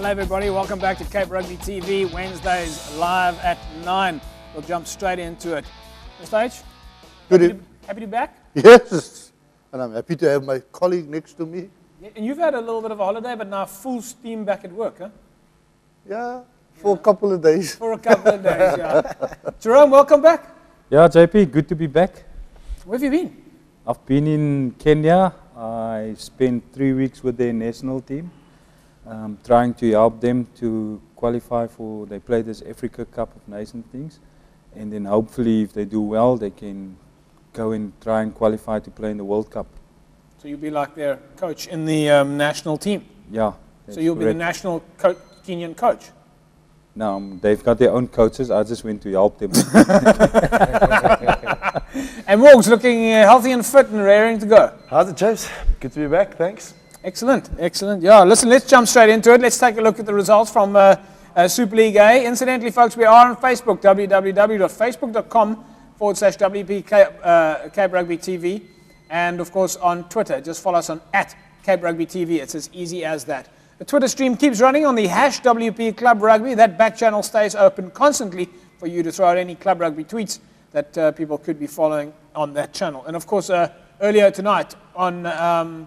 Hello everybody, welcome back to Cape Rugby TV, Wednesdays live at 9. We'll jump straight into it. Mr. H, happy to be back? Yes, and I'm happy to have my colleague next to me. Yeah, and you've had a little bit of a holiday, but now full steam back at work, huh? Yeah, for a couple of days. For a couple of days, yeah. Jerome, welcome back. Yeah, JP, good to be back. Where have you been? I've been in Kenya. I spent 3 weeks with their national team, trying to help them to qualify for, they play this Africa Cup of Nations things, and then hopefully if they do well, they can go and try and qualify to play in the World Cup. So you'll be like their coach in the national team? Yeah. So you'll be the national Kenyan coach? No, they've got their own coaches. I just went to help them. And Morg's looking healthy and fit and raring to go. How's it, chaps? Good to be back, thanks. Excellent, excellent. Yeah, listen, let's jump straight into it. Let's take a look at the results from Super League A. Incidentally, folks, we are on Facebook, www.facebook.com/WP Cape Rugby TV. And, of course, on Twitter. Just follow us on @Cape Rugby TV. It's as easy as that. The Twitter stream keeps running on the #WP Club Rugby. That back channel stays open constantly for you to throw out any Club Rugby tweets that people could be following on that channel. And, of course, earlier tonight on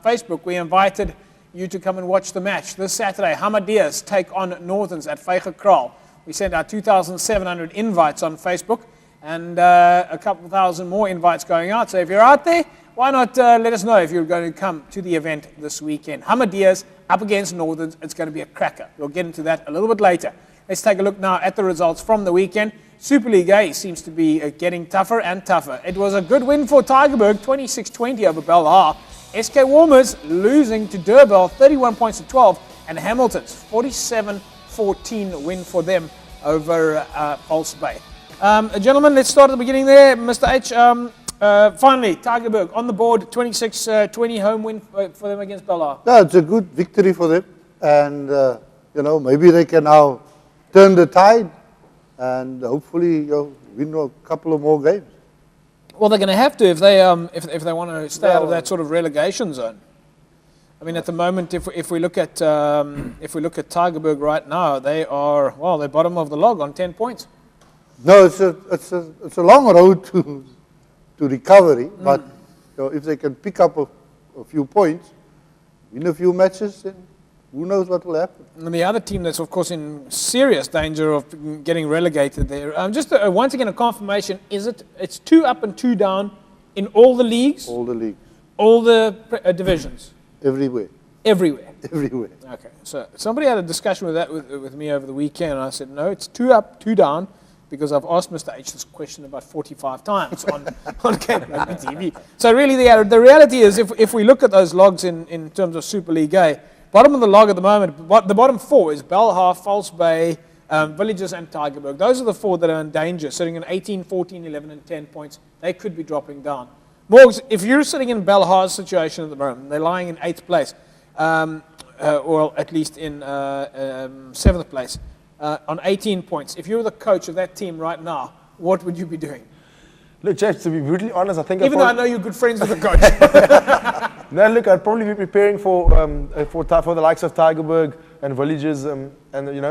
Facebook, we invited you to come and watch the match. This Saturday, Hamadias take on Northerns at Vijgenkraal. We sent out 2,700 invites on Facebook and a couple thousand more invites going out. So if you're out there, why not let us know if you're going to come to the event this weekend. Hamadias up against Northerns. It's going to be a cracker. We'll get into that a little bit later. Let's take a look now at the results from the weekend. Super League A seems to be getting tougher and tougher. It was a good win for Tygerberg, 26-20 over Belhar. SK Warmers losing to Durban, 31 points to 12. And Hamilton's 47-14 win for them over Pulse Bay. Gentlemen, let's start at the beginning there. Mr. H, finally, Tygerberg on the board, 26-20 home win for them against Belhar. Yeah, it's a good victory for them. And, maybe they can now turn the tide and hopefully win a couple of more games. Well, they're going to have to if they want to stay out of that sort of relegation zone. I mean, at the moment, if we look at Tygerberg right now, they're bottom of the log on 10 points. No, it's a long road to recovery, but if they can pick up a few points, win a few matches, then who knows what will happen. And the other team that's, of course, in serious danger of getting relegated there. Just once again, a confirmation, it's 2 up and 2 down in all the leagues? All the leagues. All the divisions? Everywhere. Everywhere? Everywhere. Okay, so somebody had a discussion with me over the weekend, and I said, no, it's 2 up, 2 down, because I've asked Mr. H this question about 45 times on Cape Rugby TV. So really, the reality is, if we look at those logs in terms of Super League A, bottom of the log at the moment, the bottom 4 is Belhar, False Bay, Villages and Tygerberg. Those are the 4 that are in danger, sitting in 18, 14, 11 and 10 points. They could be dropping down. Morgs, if you're sitting in Belhar's situation at the moment, they're lying in 8th place, or at least in 7th place, on 18 points. If you're the coach of that team right now, what would you be doing? Look, Jeff, to be brutally honest, I think... Even though I know you're good friends with the coach. No, look, I'd probably be preparing for the likes of Tygerberg and Villages and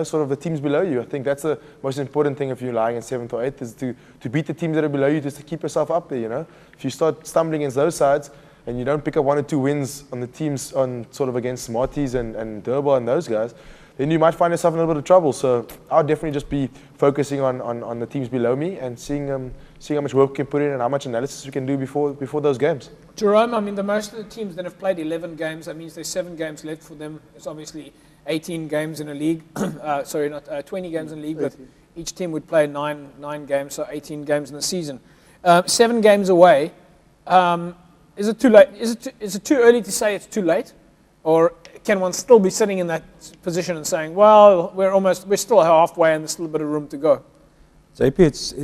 sort of the teams below you. I think that's the most important thing if you're lying in 7th or 8th is to beat the teams that are below you, just to keep yourself up there, If you start stumbling against those sides and you don't pick up 1 or 2 wins on the teams against Smarties and Durban and those guys, then you might find yourself in a little bit of trouble. So I'll definitely just be focusing on the teams below me and seeing how much work we can put in and how much analysis we can do before those games. Jerome, I mean, most of the teams that have played 11 games, that means there's 7 games left for them. It's obviously 18 games in a league. 20 games in a league, but each team would play 9 games, so 18 games in the season. 7 games away. Is it too late? Is it too early to say it's too late? Or can one still be sitting in that position and saying, well, we're still halfway and there's still a bit of room to go? JP, it's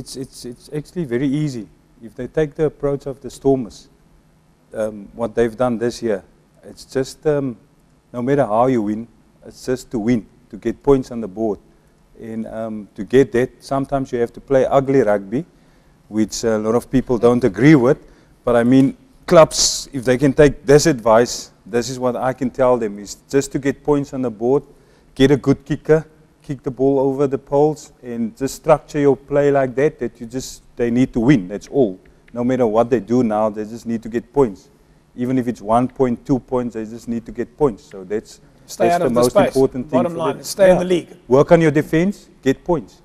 actually very easy. If they take the approach of the Stormers, what they've done this year, it's just no matter how you win, it's just to win, to get points on the board. And to get that, sometimes you have to play ugly rugby, which a lot of people don't agree with. But I mean, clubs, if they can take this advice, this is what I can tell them, is just to get points on the board, get a good kicker, kick the ball over the poles, and just structure your play like that, they need to win, that's all. No matter what they do now, they just need to get points. Even if it's 1 point, 2 points, they just need to get points. So that's the most important thing. Bottom line, stay in the league. Work on your defense, get points.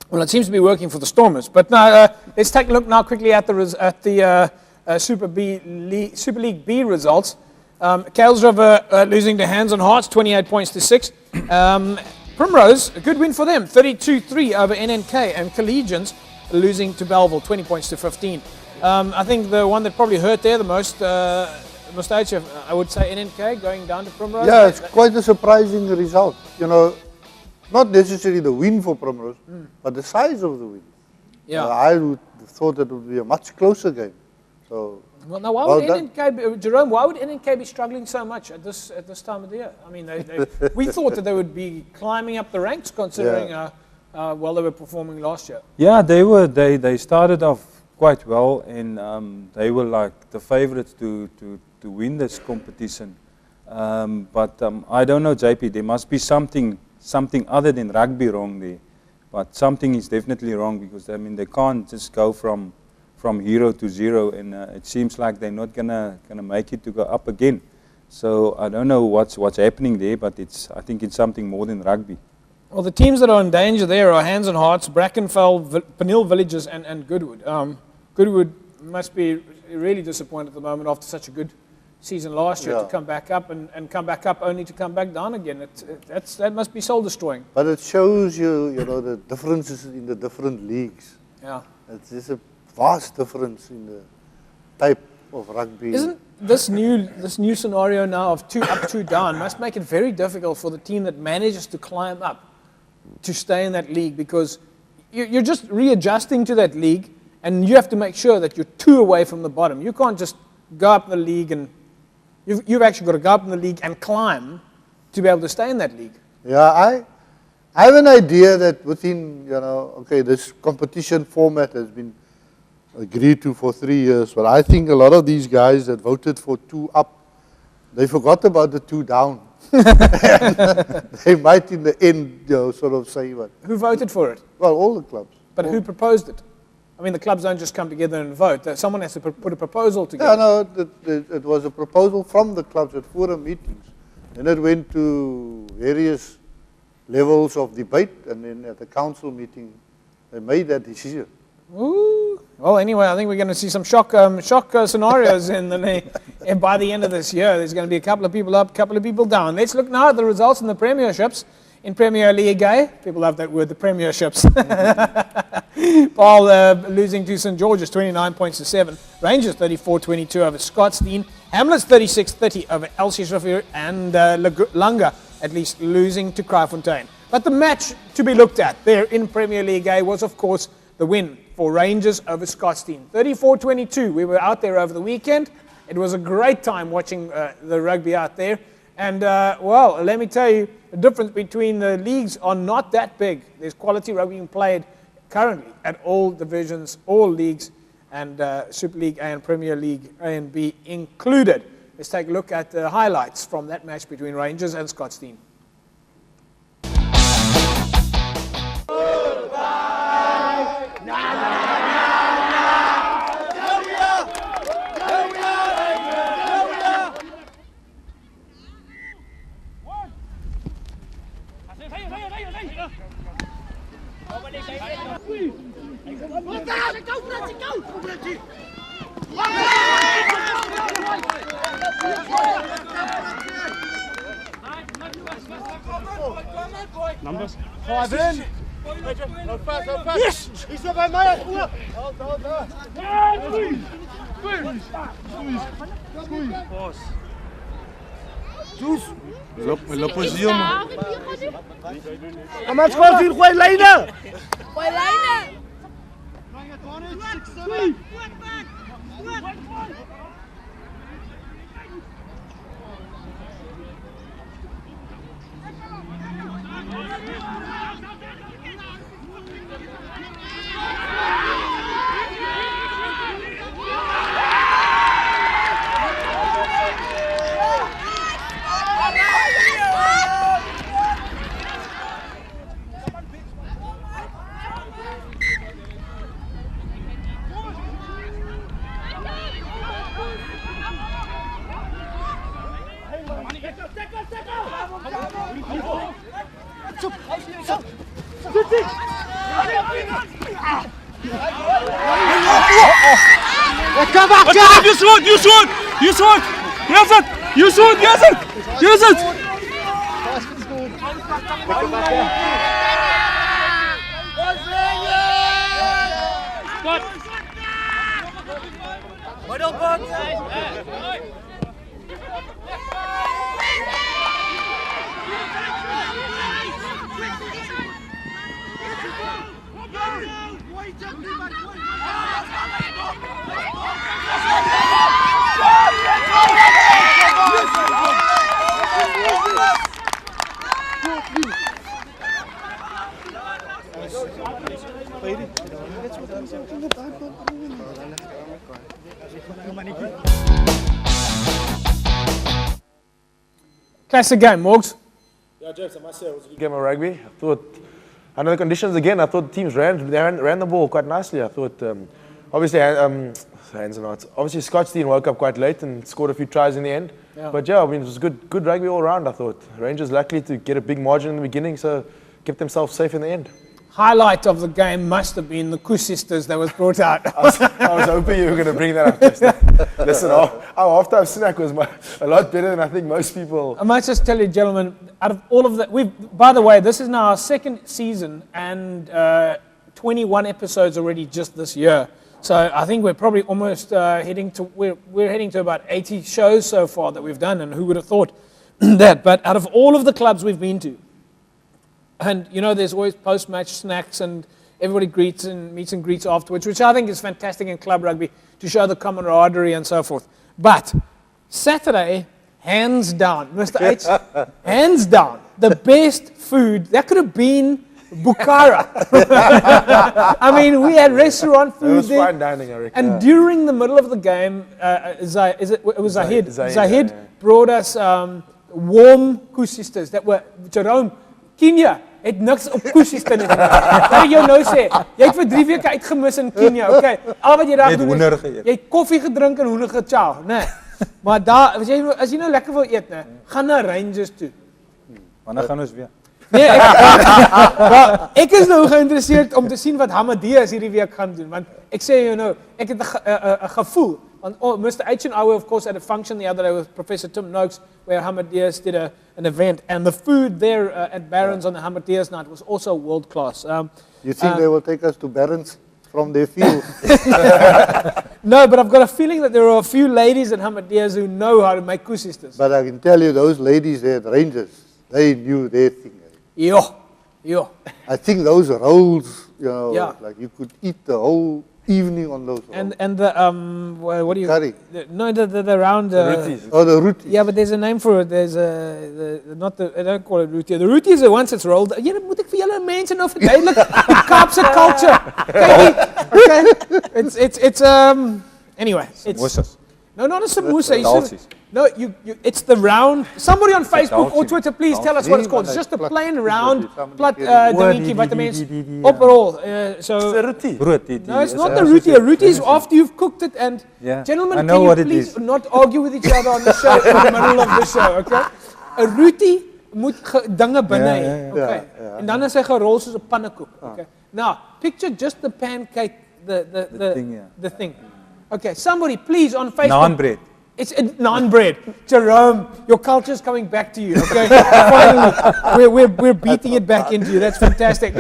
Well, it seems to be working for the Stormers. But now, let's take a look now quickly at the Super League B results. Kailsriver losing to Hands on Hearts, 28 points to 6. Primrose, a good win for them, 32-3 over NNK. And Collegians losing to Belleville, 20 points to 15. I think the one that probably hurt there the most, Mustache, I would say NNK going down to Primrose. Yeah, it's quite a surprising result. You know, not necessarily the win for Primrose, but the size of the win. Yeah. I would have thought that it would be a much closer game. So. Well, now why would NNK, Jerome? Why would NNK be struggling so much at this time of the year? I mean, we thought that they would be climbing up the ranks, considering well they were performing last year. Yeah, they started off quite well, and they were like the favourites to win this competition. But I don't know, JP. There must be something other than rugby wrong there. But something is definitely wrong, because I mean they can't just go from 0 to 0, and it seems like they're not gonna make it to go up again. So I don't know what's happening there, but I think it's something more than rugby. Well, the teams that are in danger there are Hands on Hearts, Brackenfell, Peniel Villages, and Goodwood. Goodwood must be really disappointed at the moment after such a good season last year to come back up and come back up only to come back down again. That must be soul destroying. But it shows you know, the differences in the different leagues. Yeah, There's a vast difference in the type of rugby. Isn't this new scenario now of 2 up, 2 down must make it very difficult for the team that manages to climb up to stay in that league, because you're just readjusting to that league, and you have to make sure that you're 2 away from the bottom. You can't just go up the league, and you've actually got to go up in the league and climb to be able to stay in that league. Yeah, I have an idea that within, you know, okay, this competition format has been agreed to for 3 years, but I think a lot of these guys that voted for 2 up, they forgot about the 2 down. They might in the end, you know, sort of say what. Who voted for it? Well, all the clubs. But who proposed it? I mean, the clubs don't just come together and vote. Someone has to put a proposal together. Yeah, no, it was a proposal from the clubs at forum meetings. Then it went to various levels of debate, and then at the council meeting, they made that decision. Ooh. Well, anyway, I think we're going to see some shock scenarios and by the end of this year. There's going to be a couple of people up, a couple of people down. Let's look now at the results in the premierships. In Premier League, people love that word, the premierships. Paul losing to St. George's, 29 points to 7. Rangers 34-22 over Scottsdene. Hamlets 36-30 over Elsie Shafir, and Langa at least losing to Kraaifontein. But the match to be looked at there in Premier League A was, of course, the win for Rangers over Scottsdene. 34-22. We were out there over the weekend. It was a great time watching the rugby out there. And, well, let me tell you, the difference between the leagues are not that big. There's quality rugby being played currently at all divisions, all leagues, and Super League A and Premier League A and B included. Let's take a look at the highlights from that match between Rangers and Scottsdene. Numbers. 5 in. Yes! He's not by my broer. Squeeze. Juice. Loop posisie man. Kom aan, skop hier, gooi lyne. Gooi lyne. Come back, You shoot! Yes it! You shoot! Yes it! Classic game, Morgs. Yeah, James, I must say it was a good game of rugby. I thought, under the conditions again, I thought the teams ran the ball quite nicely. I thought, obviously, hands and hearts. Obviously, Scottsdene woke up quite late and scored a few tries in the end. Yeah. But yeah, I mean, it was good rugby all around, I thought. Rangers lucky to get a big margin in the beginning, so kept themselves safe in the end. Highlight of the game must have been the Koo sisters that was brought out. I was hoping you were going to bring that up. Listen, our halftime snack was a lot better than I think most people. I might just tell you, gentlemen, out of all of that, by the way, this is now our second season and 21 episodes already just this year. So I think we're probably almost heading to about 80 shows so far that we've done, and who would have thought that? But out of all of the clubs we've been to, and you know, there's always post-match snacks and everybody meets and greets afterwards, which I think is fantastic in club rugby to show the camaraderie and so forth. But Saturday, hands down, Mr. H, hands down, the best food, that could have been Bukhara. I mean, we had restaurant food. It was there. fine dining, I reckon. And during the middle of the game, Zahid brought us warm Koo sisters that were, Jerome, Kenia het niks op Koo sisters nie. Kan ek jou nou sê, jy het vir 3 weke uitgemis in Kenia, okay? Al wat jy daar doen is, jy het koffie gedrink en hoender gechow, né? Maar daar, as jy nou lekker wil eet, né, gaan na Rangers toe. Wanneer gaan ons weer? Nee, ek is nou geïnteresseerd om te sien wat Hamadeus hierdie week gaan doen, want ek sê jou nou, ek het 'n gevoel, want Mr. H and I of course had a function the other day with Professor Tim Noakes where Hamadeus did an event, and the food there at Barron's on the Hamadeus night was also world class. You think they will take us to Barron's from their field? No, but I've got a feeling that there are a few ladies at Hamadeus who know how to make Koo sisters. But I can tell you, those ladies there at Rangers, they knew their thing. Yeah. I think those rolls, you know, Yeah. like you could eat the whole evening on those rolls. And the what do you? Curry. The round. Roties. Oh, the rooties. Yeah, but there's a name for it. There's I don't call it rootie. The rootie is the ones that's rolled. Ja, moet ek vir julle mense nou verduidelik? Die Kaapse culture. Okay. It's anyway. Samosas. No, not a samosa. Dalsies. No, it's the round. Somebody on Facebook or dalsie. Twitter, please tell us what it's called. It's just a plain round plat Oor dingetjie wat mense die oprol. It's So a roti. brood. no, it's not the rootie. A rootie is after you've cooked it. And Yeah. I gentlemen, know can you what it please is. not argue with each other on the show in the middle of the show, okay? A rootie moet dinge binne hê, ja. okay? En dan is hy gerol soos 'n pannekoek, okay? Now, picture just the pancake, the thing. Okay, somebody please on Facebook. Naan bread. It's naan bread. Jerome, your culture's coming back to you, okay? Finally, we're beating it back into you. That's fantastic.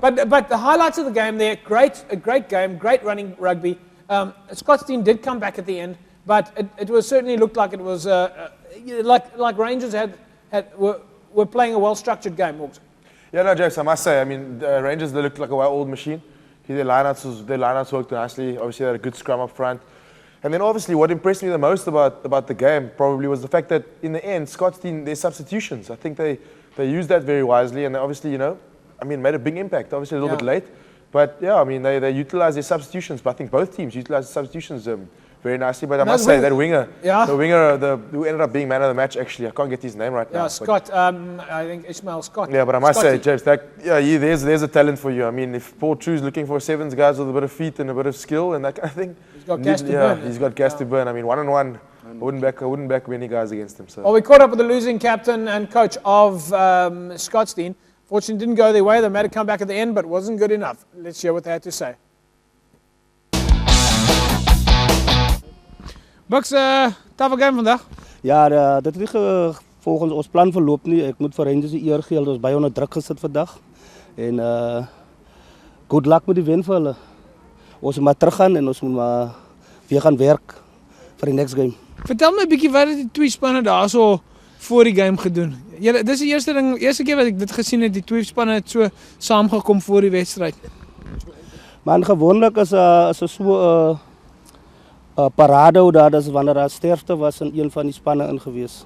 But the highlights of the game there, a great game, great running rugby. Scottsdene did come back at the end, but it was certainly looked like it was like Rangers were playing a well-structured game. Yeah, no, James, I must say, I mean, the Rangers, they looked like a well-oiled machine. Their lineouts worked nicely. Obviously, they had a good scrum up front. And then obviously what impressed me the most about the game probably was the fact that in the end, Scottsdene, their substitutions, I think they used that very wisely, and they obviously, you know, I mean, made a big impact. Obviously a little bit late, but yeah, I mean, they utilized their substitutions, but I think both teams utilized the substitutions very nicely. But I must say, that winger, who ended up being man of the match, actually, I can't get his name right now. Yeah, Scott, I think Ishmael Scott. Yeah, but I must say, James, there's a talent for you. I mean, if Paul True's looking for sevens guys with a bit of feet and a bit of skill and that kind of thing, he's got gas to burn. He's got gas to burn. I mean, 1-on-1, I wouldn't back many guys against him. So. Well, we caught up with the losing captain and coach of Scottsdene. Fortunately, didn't go their way. They made a comeback at the end, but wasn't good enough. Let's hear what they had to say. Bucks, taffe game vandag. Ja, dit het nie volgens ons plan verloop nie. Ek moet vir Rangers die eer gee. Hulle is baie onder druk gesit vandag. En good luck met die wen vir hulle. Ons moet maar teruggaan en ons moet maar weer gaan werk vir die next game. Vertel my 'n bietjie wat het die twee spanne daarso voor die game gedoen? Julle, dis die eerste keer wat ek dit gesien het, die twee spanne het so saamgekom voor die wedstryd. Man, gewoonlik is so 'n parade daar, dis wanneer daar sterfte was in een van die spanne ingewees.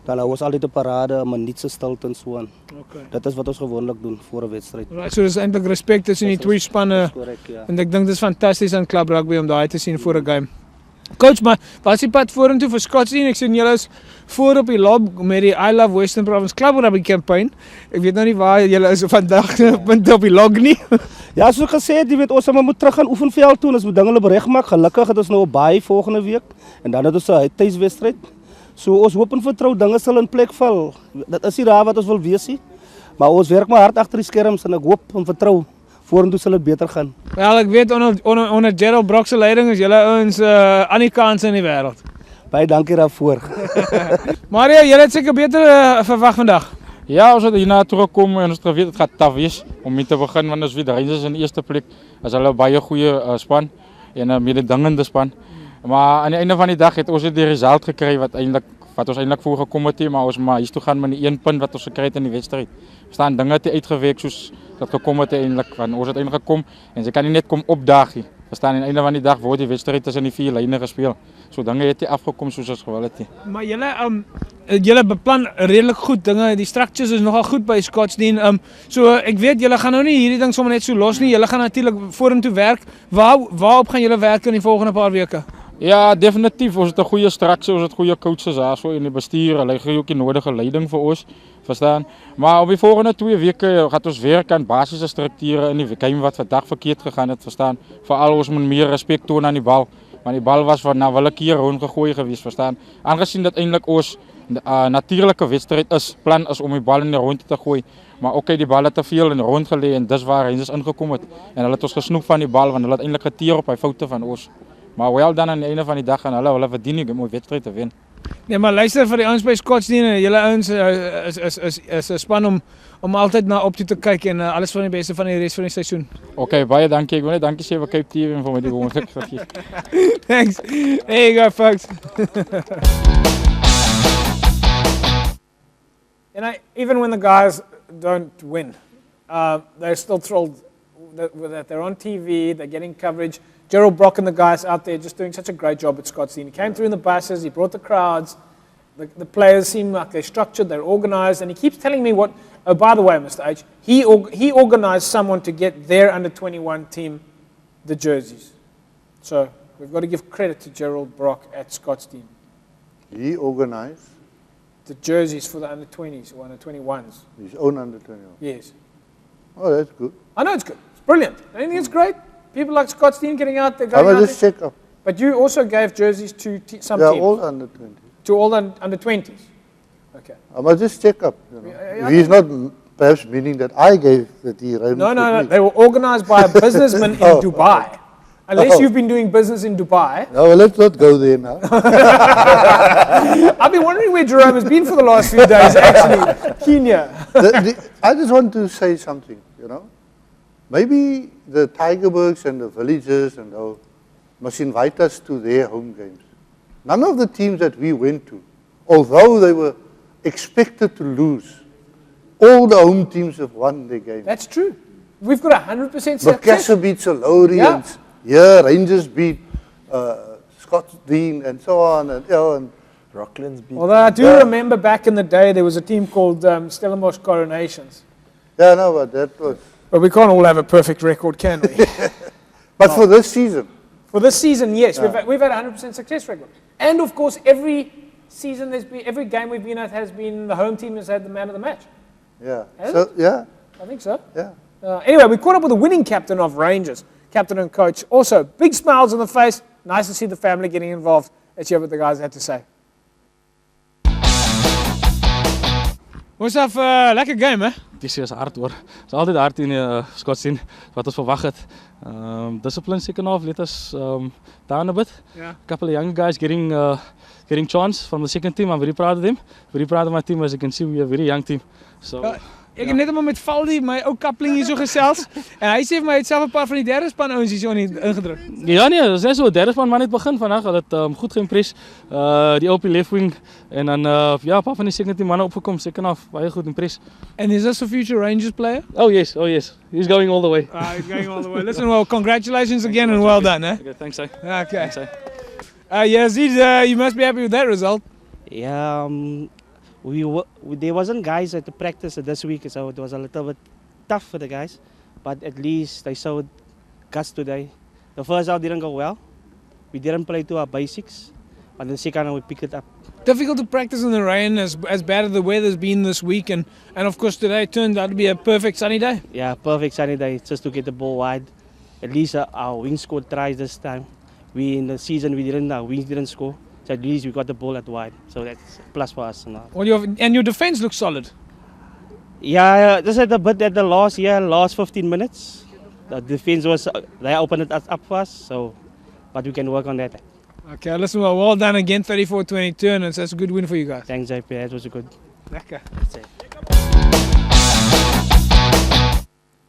Dan was altyd 'n parade, 'n minuut se stilte en so aan. Okay. Dit is wat ons gewoonlik doen voor 'n wedstryd. Right, so dis eintlik respek tussen die twee spanne. Korrek, ja. En ek dink dis fantasties aan Club Rugby om daai te sien voor 'n game. Coach, maar wat is die pad vorentoe vir Scottsdene? Ek sien julle is voor op die lob met die I Love Western Province Club Rugby campaign. Ek weet nou nie waar julle is vandag op die log nie. Ja, soos gesê het, jy weet ons moet terug gaan oefenveld toe en ons moet dinge reg maak. Gelukkig het ons nou 'n baie volgende week en dan het ons 'n tuiswedstryd. So ons hoop en vertrou dinge sal in plek val. Dit is nie daar wat ons wil wees nie. Maar ons werk maar hard agter die skerms en ek hoop en vertrou vorentoe sal dit beter gaan. Wel, ek weet onder Gerald Brock se leiding is julle ouens aan die kans in die wêreld. Baie dankie daarvoor. Mario, julle het seker beter verwag vandag. Ja, ons het hierna toe gekom en ons het geweet dit gaan taaf wees om mee te begin want ons weet Rangers in die eerste plek as hulle 'n baie goeie span en 'n mededingende span. Maar aan die einde van die dag het ons die result gekry wat ons eintlik voor gekom het, maar ons maar hier toe gaan met die 1 punt wat ons gekry het in die wedstryd. Verstaan, dinge het uitgewerk soos dat gekom het eintlik, want ons het eintlik gekom en sy kan nie net kom opdaag nie. Verstaan, aan die einde van die dag word die wedstryd tussen die 4 lyne gespeel. So dinge het nie afgekom soos ons gewil het nie. Maar julle beplan redelik goed dinge. Die structures is nogal goed by Scottsdene. So ek weet julle gaan nou nie hierdie ding sommer net so los nie. Julle gaan natuurlik vorentoe werk. Waarop gaan julle werk in die volgende paar weke? Ja, definitief. Ons het 'n goeie structure, ons het goeie coaches daar so in die bestuur. Hulle gee ook die nodige leiding vir ons, verstaan? Maar op die volgende 2 weke gaan ons werk aan basiese strukture in die game wat vandag verkeerd gegaan het, verstaan? Veral ons moet meer respek toon aan die bal, want die bal was van willekeer rondgegooi geweest, verstaan? Aangesien dit eintlik ons natuurlike wedstryd is, plan is om die bal in die rond te gooi, maar okay, die bal het te veel in die rond gelê en dis waar Rangers ingekom het en hulle het ons gesnoep van die bal want hulle het eintlik geteer op hy foute van ons. Maar wel dan aan die einde van die dag gaan hulle verdien die wedstryd te wen. Nee, maar luister vir die ouens by Scottsdene, julle ouens is 'n span om altyd na op toe te kyk en alles van die beste van die res van die seisoen. Okay, baie dankie. Ek wil net dankie sê vir Cape TV en vir my die moontlikheid gegee. Thanks. There you go, folks. Even when the guys don't win, they're still thrilled that they're on TV, they're getting coverage. Gerald Brock and the guys out there just doing such a great job at Scottsdene. He came through in the buses, he brought the crowds, the players seem like they're structured, they're organised, and he keeps telling me what, oh, by the way, Mr. H, he organised someone to get their under-21 team the jerseys. So we've got to give credit to Gerald Brock at Scottsdene. He organised the jerseys for the under-20s or under-21s. His own under-21? Yes. Oh, that's good. I know it's good. It's brilliant. I think it's great. People like Scottsdene getting out there. I will just check up. But you also gave jerseys to some teams? Yeah, all under-20s. To all under-20s? Okay. I must just check up. You know. He's not perhaps meaning that I gave the tea. No. They were organised by a businessman in Dubai. Unless you've been doing business in Dubai. No, well, let's not go there now. I've been wondering where Jerome has been for the last few days, actually. Kenya. I just want to say something, you know. Maybe the Tigerbergs and the Villages and all must invite us to their home games. None of the teams that we went to, although they were expected to lose, all the home teams have won their games. That's true. We've got 100% success. Macassar beat Salori, and Rangers beat Scottsdene and so on, and Rocklands beat. Although I do remember back in the day there was a team called Stellenbosch Coronations. Yeah, no, but that was... But we can't all have a perfect record, can we? But for this season? For this season, yes. We've had a 100% success record. And of course, every season, every game we've been at has been, the home team has had the man of the match. Yeah. Hasn't it? Yeah. I think so. Yeah. Anyway, we caught up with the winning captain of Rangers, captain and coach. Also, big smiles on the face. Nice to see the family getting involved. Let's hear what the guys had to say. What's up? Lekker game, hè? jy sê is hard hoor. Dit is altyd hard in Scottsdene wat ons verwag het. Discipline second half let us down a bit. Yeah. A couple of young guys getting chance from the second team. I'm very proud of them. Very proud of my team. As you can see, we are a very young team. So. Ek het net maar met Valdi, my ou kapling hier so gesels en hy sê vir my hy het self 'n paar van die derde span ouens hier so ingedruk. Ja nee, dis net so 'n derde span man het begin vandag. Hulle het goed geïmpres. Die op die left wing en dan ja, 'n paar van die second team manne opgekom, second half baie goed impres. And is this a future Rangers player? Oh yes. He's going all the way. He's going all the way. Listen, well, congratulations again and well done, eh? Okay, thanks. Okay. Thanks, Yazid, you must be happy with that result. Yeah, there wasn't guys at the practice this week, so it was a little bit tough for the guys. But at least they showed guts today. The first half didn't go well. We didn't play to our basics, but the second half we picked it up. Difficult to practice in the rain as bad as the weather's been this week, and of course today turned out to be a perfect sunny day. Yeah, perfect sunny day just to get the ball wide. At least our wings scored tries this time. In the season our wings didn't score. So at least we got the ball at wide, so that's a plus for us now. Well, your defense looks solid. Yeah, just at the last 15 minutes, the defense they opened it up for us, so but we can work on that. Okay, listen, well done again, 34-22, and that's a good win for you guys. Thanks, JP. That was a good. Lekker.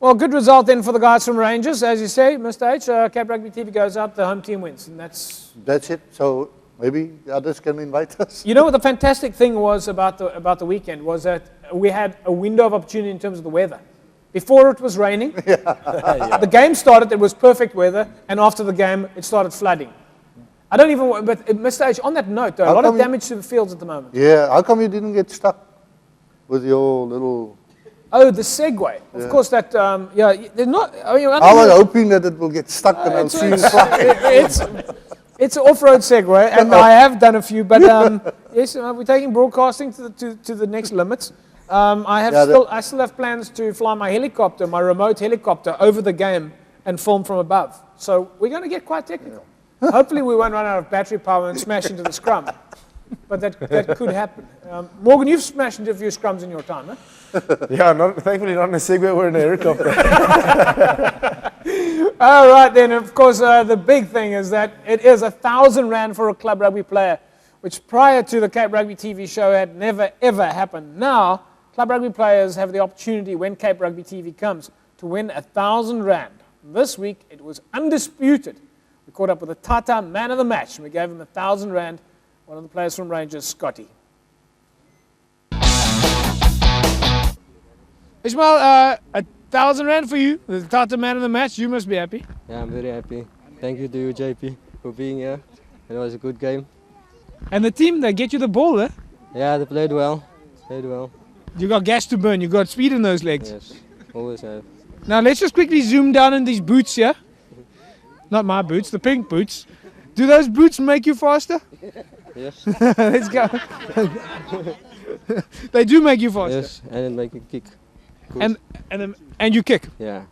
Well, good result then for the guys from Rangers, as you say, Mr. H. Cape Rugby TV goes up, the home team wins, and that's it. So maybe the others can invite us. You know what the fantastic thing was about the weekend was that we had a window of opportunity in terms of the weather. Before it was raining, the game started, it was perfect weather, and after the game, it started flooding. I don't even, but Mr. H, on that note, though, a lot of damage to the fields at the moment. Yeah, how come you didn't get stuck with your little... Oh, the Segway. Of course, that, they're not... I was hoping that it will get stuck and I'll see you fly. It's an off-road Segway, and I have done a few, but yes, we're taking broadcasting to the next limits. I still have plans to fly my helicopter, my remote helicopter, over the game and film from above. So we're going to get quite technical. Hopefully we won't run out of battery power and smash into the scrum. But that could happen. Morgan, you've smashed into a few scrums in your time, eh? Yeah, thankfully not in a Segway or in a helicopter. All right, then, of course, the big thing is that it is 1,000 Rand for a club rugby player, which prior to the Cape Rugby TV show had never, ever happened. Now, club rugby players have the opportunity, when Cape Rugby TV comes, to win 1,000 Rand. This week, it was undisputed. We caught up with the Tata man of the match, and we gave him 1,000 Rand, one of the players from Rangers, Scotty. Ishmael, 1,000 Rand for you, the Tata man of the match. You must be happy. Yeah, I'm very happy. Thank you to you, JP, for being here. It was a good game. And the team, they get you the ball, eh? Yeah, they played well. You got gas to burn. You got speed in those legs. Yes, always have. Now let's just quickly zoom down on these boots here. Not my boots, the pink boots. Do those boots make you faster? Yes. Let's go. They do make you faster. Yes, and it make you kick. And you kick. Yeah.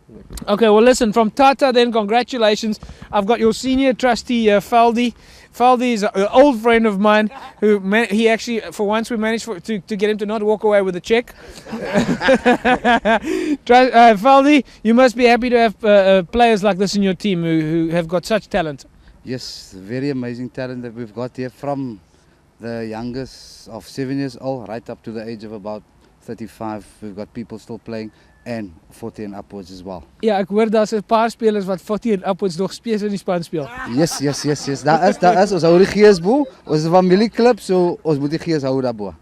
Okay, well listen, from Tata then, congratulations. I've got your senior trustee, Faldi. Faldi is an old friend of mine who he actually, for once we managed to get him to not walk away with a check. Faldi, you must be happy to have players like this in your team who have got such talent. Yes, very amazing talent that we've got here, from the youngest of 7 years old right up to the age of about 35. We've got people still playing, and 40 and upwards as well. Ja, ek hoor daar's 'n paar spelers wat 40 and upwards nog steeds in die span speel. Yes. Daar is. Ons hou die gees bo. Ons is 'n familieklub, so ons moet die gees hou daarbo.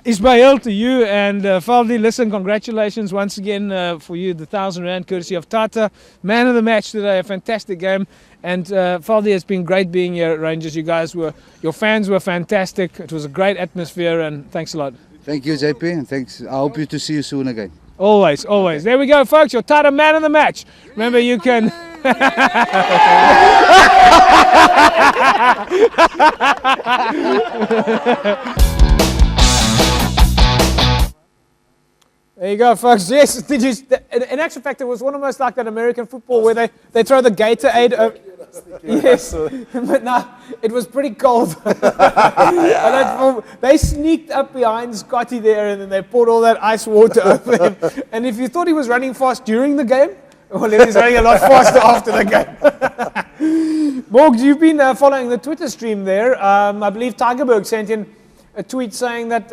Ismail, to you and Faldi, listen, congratulations once again for you, the 1,000 Rand courtesy of Tata. Man of the match today, a fantastic game. And Faldi, it's been great being here at Rangers. Your fans were fantastic. It was a great atmosphere, and thanks a lot. Thank you, JP, and thanks. I hope to see you soon again. Always. There we go, folks. Your Tata man of the match. Remember, you can... There you go, folks. Yes, in actual fact, it was almost like that American football where they throw the Gatorade. Yes, but now it was pretty cold. They sneaked up behind Scotty there and then they poured all that ice water over him. And if you thought he was running fast during the game, well, he's running a lot faster after the game. Morgs, you've been following the Twitter stream there. I believe Tigerberg sent in a tweet saying that...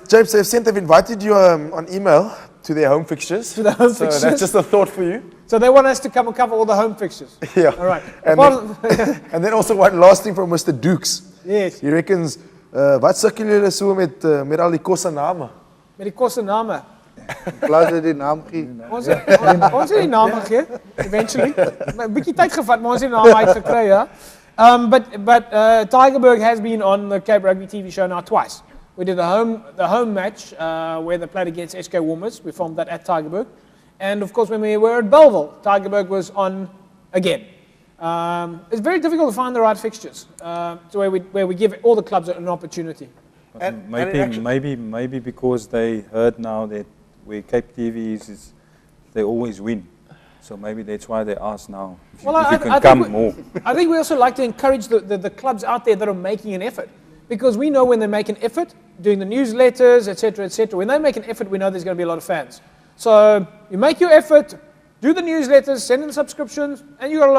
James, they've invited you on email to their home fixtures. To the home fixtures? That's just a thought for you. So they want us to come and cover all the home fixtures? Yeah. All right. And then also one last thing from Mr. Dukes. Yes. He reckons, wat sukkel julle so met al die kosse name? Met die kosse name? Plaas het die naam gee. Ons het die naam gegee, eventually. 'n Bietjie tyd gevat, maar ons het die naam uitgekry, ja. But Tigerberg has been on the Cape Rugby TV show now twice. We did the home match where they played against SK Warmers. We filmed that at Tigerberg. And of course, when we were at Belleville, Tigerberg was on again. It's very difficult to find the right fixtures, where we give all the clubs an opportunity. And maybe because they heard now that where Cape TV is they always win. So maybe that's why they ask now if you can come more. I think we also like to encourage the clubs out there that are making an effort. Because we know when they make an effort, doing the newsletters, etc., when they make an effort, we know there's going to be a lot of fans. So you make your effort, do the newsletters, send in subscriptions, and you got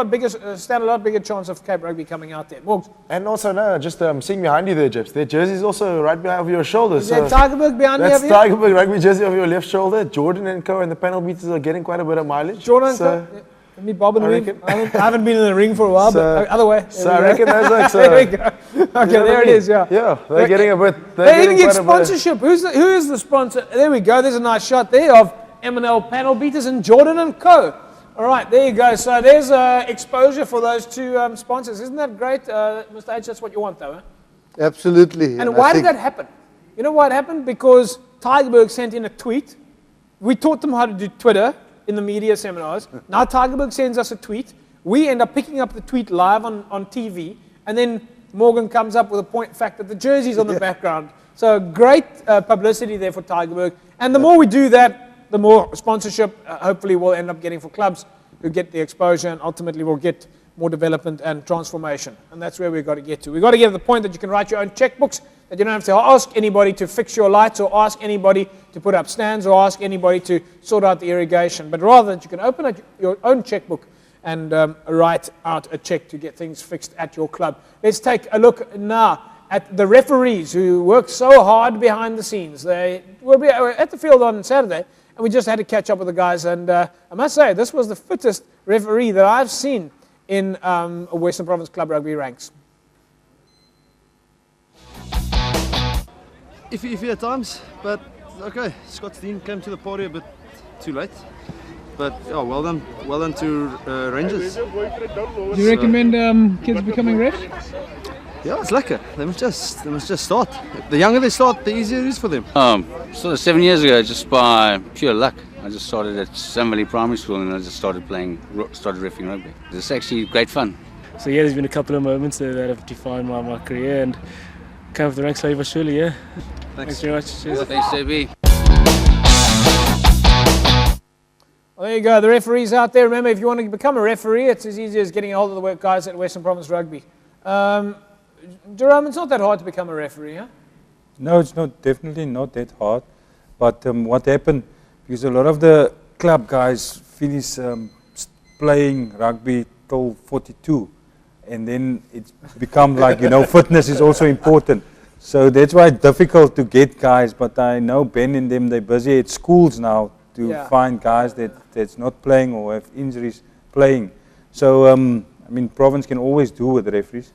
stand a lot bigger chance of Cape Rugby coming out there. Morgs. And also, just seeing behind you there, Jeps, their jersey is also right behind your shoulder. Is that Tigerberg behind that's you? That's Tigerberg rugby jersey over your left shoulder. Jordan and Co. and the panel beaters are getting quite a bit of mileage. Jordan and Co. Me, Bob and Wim. I haven't been in the ring for a while, but other way. So I reckon those like there we go. Okay, there it is, yeah. Yeah, they're getting a bit. They even get sponsorship. Who is the sponsor? There we go. There's a nice shot there of M&L panel beaters and Jordan and Co. All right, there you go. So there's exposure for those two sponsors. Isn't that great, Mr. H? That's what you want, though, huh? Absolutely. And why did that happen? You know why it happened? Because Tigerberg sent in a tweet. We taught them how to do Twitter in the media seminars. Now Tigerberg sends us a tweet. We end up picking up the tweet live on TV, and then Morgan comes up with a fact that the jersey's on the background. So great publicity there for Tigerberg. And the more we do that, the more sponsorship hopefully we'll end up getting for clubs who get the exposure, and ultimately we'll get more development and transformation. And that's where we've got to get to. We've got to get to the point that you can write your own checkbooks, that you don't have to ask anybody to fix your lights or ask anybody to put up stands or ask anybody to sort out the irrigation, but rather that you can open up your own checkbook and write out a check to get things fixed at your club. Let's take a look now at the referees who work so hard behind the scenes. They were at the field on Saturday, and we just had to catch up with the guys. And I must say, this was the fittest referee that I've seen in Western Province Club Rugby ranks. Iffy at times, but okay. Scottsdene came to the party a bit too late. But yeah, well done to Rangers. Do you recommend kids becoming refs? Yeah, it's lekker. They must just start. The younger they start, the easier it is for them. Sort of 7 years ago, just by pure luck, I just started at Sam Valley Primary School and I just started refereeing rugby. It's actually great fun. So yeah, there's been a couple of moments there that have defined my career and came up the ranks slowly but surely, yeah. Thanks very much. Cheers. Thanks, JB. Well, there you go, the referees out there. Remember, if you want to become a referee, it's as easy as getting a hold of the guys at Western Province Rugby. Jerome, it's not that hard to become a referee, huh? No, it's definitely not that hard. But what happened, because a lot of the club guys finish playing rugby till 42, and then it's become like, fitness is also important. So that's why it's difficult to get guys, but I know Ben and them, they're busy at schools now to find guys that's not playing or have injuries playing. So, Province can always do with referees.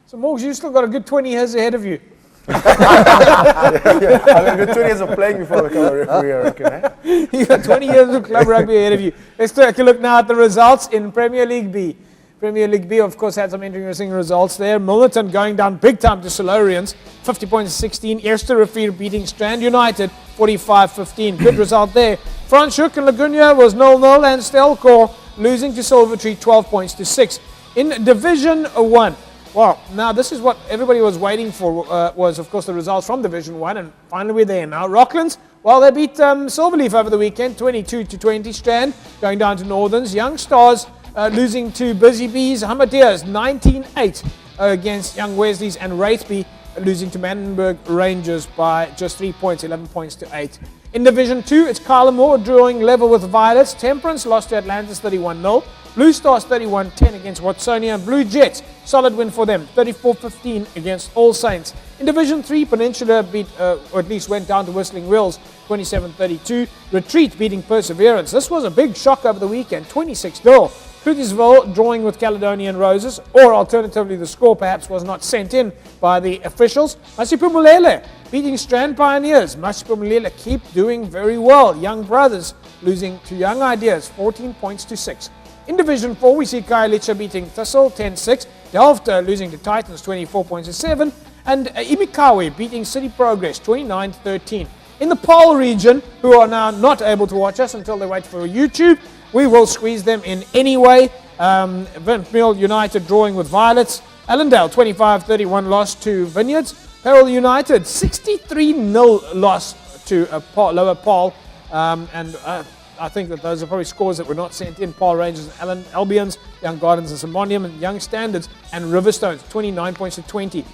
So, Morgs, you've still got a good 20 years ahead of you. I've got a good 20 years of playing before I become a referee, I reckon. Eh? You've got 20 years of club rugby ahead of you. Let's take a look now at the results in Premier League B. Premier League B, of course, had some interesting results there. Milnerton going down big time to Solarians, 50 points 16. Eerste beating Strand United, 45-15. Good result there. Franschhoek and Laguna was 0-0, and Stelkor losing to Silvertree, 12 points to 6. In Division 1, well, now this is what everybody was waiting for, was of course the results from Division 1, and finally we're there now. Rocklands, well, they beat Silverleaf over the weekend, 22-20. Strand going down to Northerns. Young Stars losing to Busy Bees. Hamadias 19-8 against Young Wesleys, and Wraithby losing to Manenberg Rangers by just 3 points, 11 points to 8. In Division 2, it's Carlamore drawing level with Violets. Temperance lost to Atlantis 31-0. Blue Stars 31-10 against Watsonia, and Blue Jets, solid win for them, 34-15 against All Saints. In Division 3, Peninsula beat, or at least went down to Whistling Wills, 27-32. Retreat beating Perseverance. This was a big shock over the weekend, 26-0. Cootersville drawing with Caledonian Roses, or alternatively the score perhaps was not sent in by the officials. Masiphumelele beating Strand Pioneers. Masiphumelele keep doing very well. Young Brothers losing to Young Ideas, 14 points to 6. In Division 4, we see Khayelitsha beating Thistle 10-6, Delft losing to Titans 24 points to 7, and Imikawe beating City Progress 29-13. In the Paarl region, who are now not able to watch us until they wait for YouTube, we will squeeze them in anyway. Ventmill United drawing with Violets. Allendale 25-31 loss to Vineyards. Peril United 63-0 loss to Lower Paarl. I think that those are probably scores that were not sent in. Paarl Rangers and Albions, Young Gardens and Simonium, and Young Standards and Riverstones, 29 points to 20.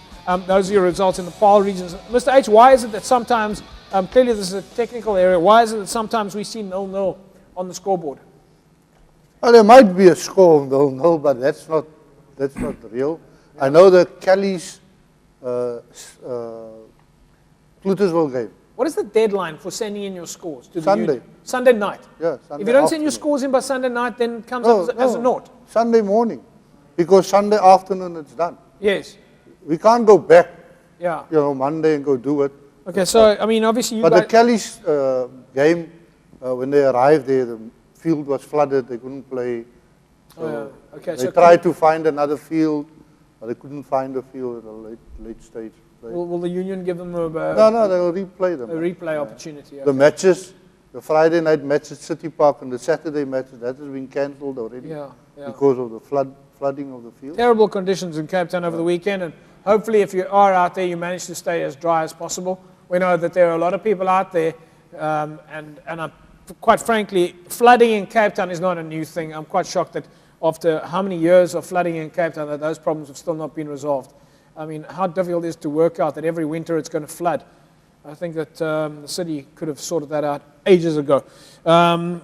Those are your results in the Paarl regions. Mr. H, why is it that sometimes, clearly this is a technical area, why is it that sometimes we see 0-0 on the scoreboard? Well, there might be a score of 0-0, but that's not real. Yeah. I know the Kelly's Cloutesville game. What is the deadline for sending in your scores? To Sunday. Sunday night? Yeah, Sunday If you don't afternoon. send your scores in by Sunday night, then it comes up as a note? Sunday morning, because Sunday afternoon it's done. Yes. We can't go back, Yeah. Monday and go do it. Okay, so, I mean, obviously you But guys... the Kelly's game, when they arrived there, the field was flooded, they couldn't play. So okay, they tried to find another field, but they couldn't find a field at a late stage. Will the union give them a... No, they will replay them. A replay opportunity. Okay. The matches, the Friday night match at City Park and the Saturday matches, that has been cancelled already because of the flooding of the field. Terrible conditions in Cape Town over the weekend, and hopefully if you are out there, you manage to stay as dry as possible. We know that there are a lot of people out there, and quite frankly, flooding in Cape Town is not a new thing. I'm quite shocked that after how many years of flooding in Cape Town that those problems have still not been resolved. I mean, how difficult it is to work out that every winter it's going to flood. I think that the city could have sorted that out ages ago.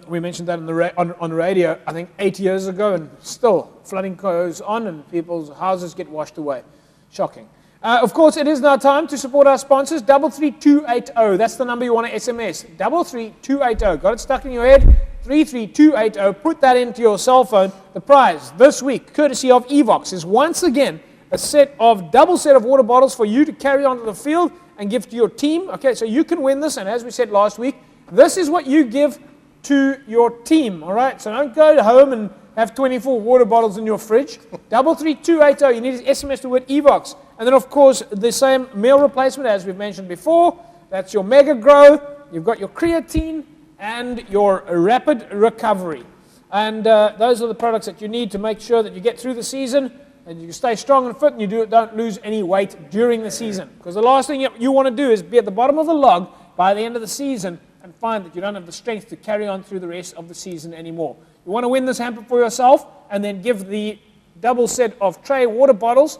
We mentioned that on radio, I think 8 years ago, and still flooding goes on and people's houses get washed away. Shocking. Of course, it is now time to support our sponsors. 33280, that's the number you want to SMS. 33280, got it stuck in your head? 33280, put that into your cell phone. The prize this week, courtesy of Evox, is once again a double set of water bottles for you to carry onto the field and give to your team. Okay, so you can win this, and as we said last week, this is what you give to your team, all right? So don't go home and have 24 water bottles in your fridge. 33280, you need to SMS the word Evox. And then, of course, the same meal replacement as we've mentioned before. That's your Mega Grow, you've got your creatine, and your rapid recovery. And those are the products that you need to make sure that you get through the season and you stay strong and fit, and you don't lose any weight during the season. Because the last thing you want to do is be at the bottom of the log by the end of the season and find that you don't have the strength to carry on through the rest of the season anymore. You want to win this hamper for yourself and then give the double set of tray water bottles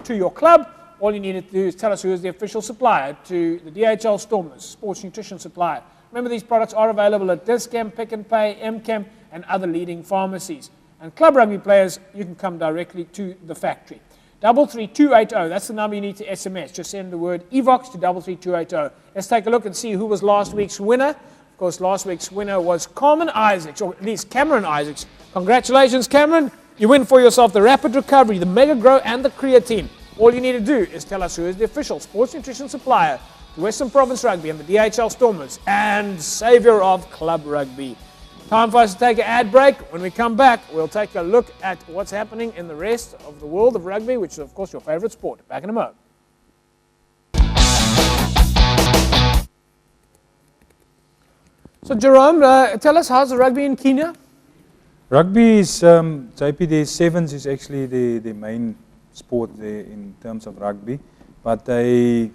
to your club. All you need to do is tell us who is the official supplier to the DHL Stormers, sports nutrition supplier. Remember, these products are available at Discam, Pick n Pay, MChem, and other leading pharmacies. And Club Rugby players, you can come directly to the factory. 33280, that's the number you need to SMS. Just send the word Evox to 33280. Let's take a look and see who was last week's winner. Of course, last week's winner was Carmen Isaacs, or at least Cameron Isaacs. Congratulations, Cameron. You win for yourself the Rapid Recovery, the Mega Grow, and the Creatine. All you need to do is tell us who is the official sports nutrition supplier to Western Province Rugby and the DHL Stormers and saviour of Club Rugby. Time for us to take an ad break. When we come back, we'll take a look at what's happening in the rest of the world of rugby, which is, of course, your favourite sport. Back in a moment. So, Jerome, tell us, how's the rugby in Kenya? Rugby is, JPD Sevens is actually the main sport there in terms of rugby, but they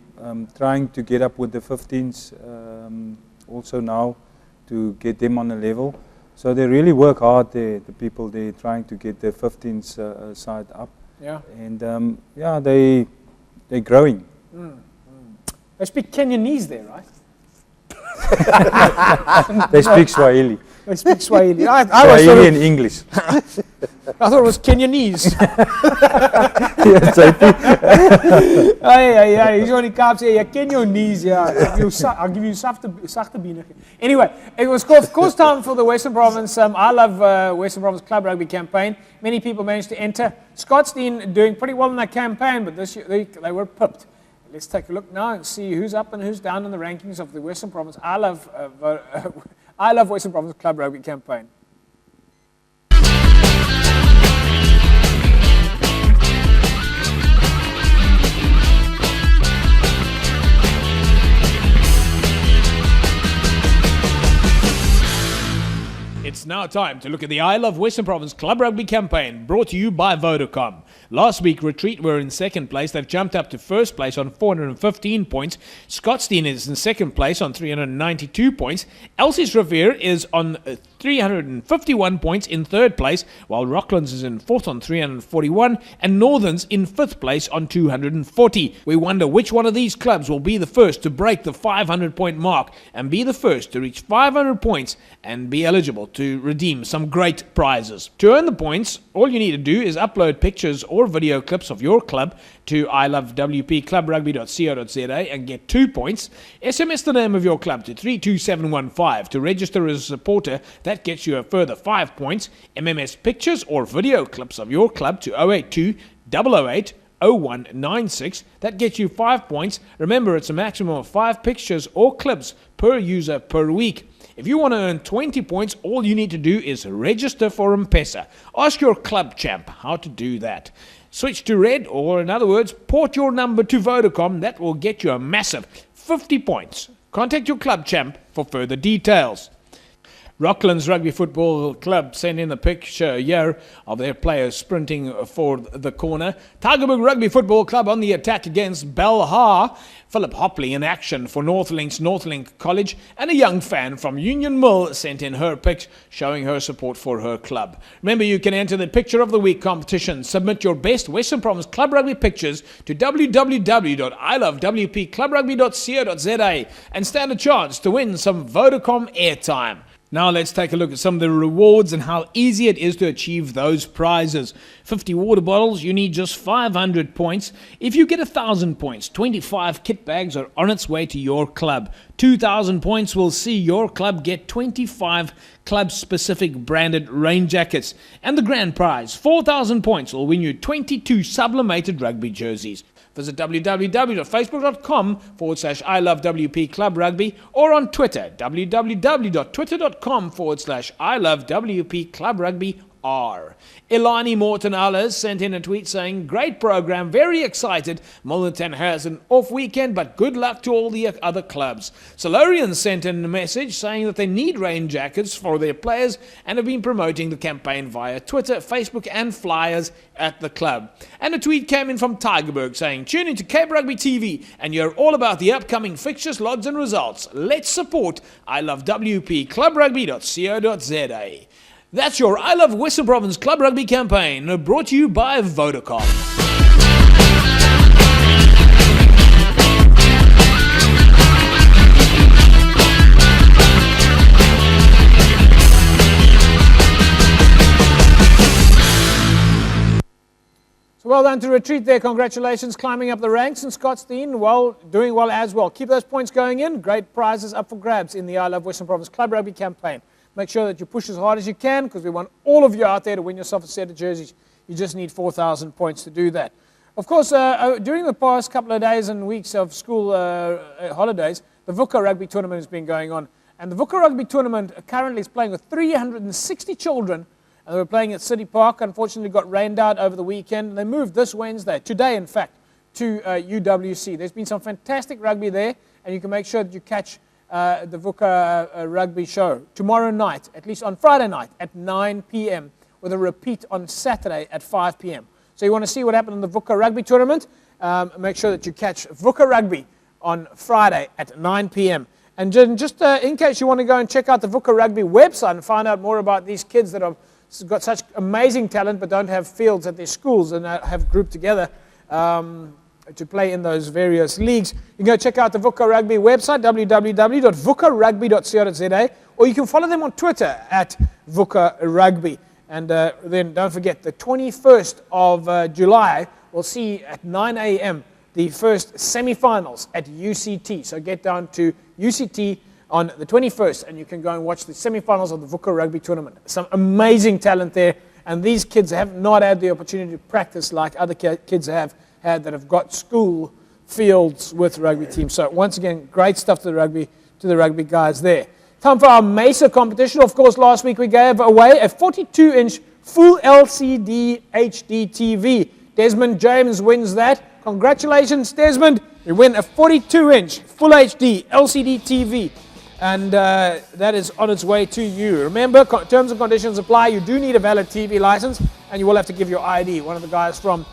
trying to get up with the 15s also now to get them on a level. So they really work hard, the people there, trying to get the 15s side up. Yeah. And yeah, they're growing. They speak Kenyanese there, right? They speak Swahili. They speak Swahili. Swahili and English. I thought it was Kenyanese. He's only Kaap say, Kenyanese, yeah. I'll give you sagte biene. Anyway, it was of course time for the Western Province. I love Western Province Club Rugby campaign. Many people managed to enter. Scottsdene doing pretty well in that campaign, but this year they were pipped. Let's take a look now and see who's up and who's down in the rankings of the Western Province. I love Western Province Club Rugby campaign. It's now time to look at the I Love Western Province Club Rugby campaign, brought to you by Vodacom. Last week, Retreat were in second place. They've jumped up to first place on 415 points. Scottsdene is in second place on 392 points. Elsie's Revere is on 351 points in third place, while Rocklands is in fourth on 341, and Northerns in fifth place on 240. We wonder which one of these clubs will be the first to break the 500-point mark and be the first to reach 500 points and be eligible to redeem some great prizes. To earn the points, all you need to do is upload pictures or video clips of your club to ilovewpclubrugby.co.za and get 2 points. SMS the name of your club to 32715 to register as a supporter. That gets you a further 5 points. MMS pictures or video clips of your club to 082 008 0196. That gets you 5 points. Remember, it's a maximum of 5 pictures or clips per user per week. If you want to earn 20 points, all you need to do is register for M-Pesa. Ask your club champ how to do that. Switch to red, or in other words, port your number to Vodacom. That will get you a massive 50 points. Contact your club champ for further details. Rocklands Rugby Football Club sent in the picture here of their players sprinting for the corner. Tygerberg Rugby Football Club on the attack against Belhar. Philip Hopley in action for Northlink College, and a young fan from Union Mill sent in her pic showing her support for her club. Remember, you can enter the Picture of the Week competition. Submit your best Western Province Club Rugby pictures to www.ilovewpclubrugby.co.za and stand a chance to win some Vodacom airtime. Now let's take a look at some of the rewards and how easy it is to achieve those prizes. 50 water bottles, you need just 500 points. If you get 1,000 points, 25 kit bags are on its way to your club. 2,000 points will see your club get 25 club-specific branded rain jackets. And the grand prize, 4,000 points, will win you 22 sublimated rugby jerseys. Visit www.facebook.com/ilovewpclubrugby or on Twitter, www.twitter.com/ilovewpclubrugby. Elani Morton-Alles sent in a tweet saying, great program, very excited. Milnerton has an off weekend, but good luck to all the other clubs. Solarian sent in a message saying that they need rain jackets for their players and have been promoting the campaign via Twitter, Facebook and flyers at the club. And a tweet came in from Tygerberg saying, tune into Cape Rugby TV and you're all about the upcoming fixtures, logs and results. Let's support ilovewpclubrugby.co.za. That's your I Love Western Province Club Rugby campaign, brought to you by Vodacom. So well done to Retreat there. Congratulations, climbing up the ranks in Scottsdene. Doing well as well. Keep those points going in. Great prizes up for grabs in the I Love Western Province Club Rugby campaign. Make sure that you push as hard as you can, because we want all of you out there to win yourself a set of jerseys. You just need 4,000 points to do that. Of course, during the past couple of days and weeks of school holidays, the VUCA Rugby Tournament has been going on. And the VUCA Rugby Tournament currently is playing with 360 children. And they were playing at City Park. Unfortunately, got rained out over the weekend. They moved this Wednesday, today in fact, to UWC. There's been some fantastic rugby there, and you can make sure that you catch the VUCA rugby show tomorrow night, at least on Friday night at 9 p.m. with a repeat on Saturday at 5 p.m. So you want to see what happened in the VUCA rugby tournament? Make sure that you catch VUCA rugby on Friday at 9 p.m. And just in case you want to go and check out the VUCA Rugby website and find out more about these kids that have got such amazing talent but don't have fields at their schools and have grouped together to play in those various leagues, you can go check out the VUCA Rugby website, www.vucarugby.co.za, or you can follow them on Twitter at VUCA Rugby. And then don't forget, the 21st of July, we'll see at 9 a.m. the first semi-finals at UCT. So get down to UCT on the 21st, and you can go and watch the semi-finals of the VUCA Rugby tournament. Some amazing talent there, and these kids have not had the opportunity to practice like other kids have had that have got school fields with rugby teams. So once again, great stuff to the rugby guys there. Time for our Mesa competition. Of course, last week we gave away a 42-inch full LCD HD TV. Desmond James wins that. Congratulations, Desmond. You win a 42-inch full HD LCD TV. And that is on its way to you. Remember, terms and conditions apply. You do need a valid TV license, and you will have to give your ID. One of the guys from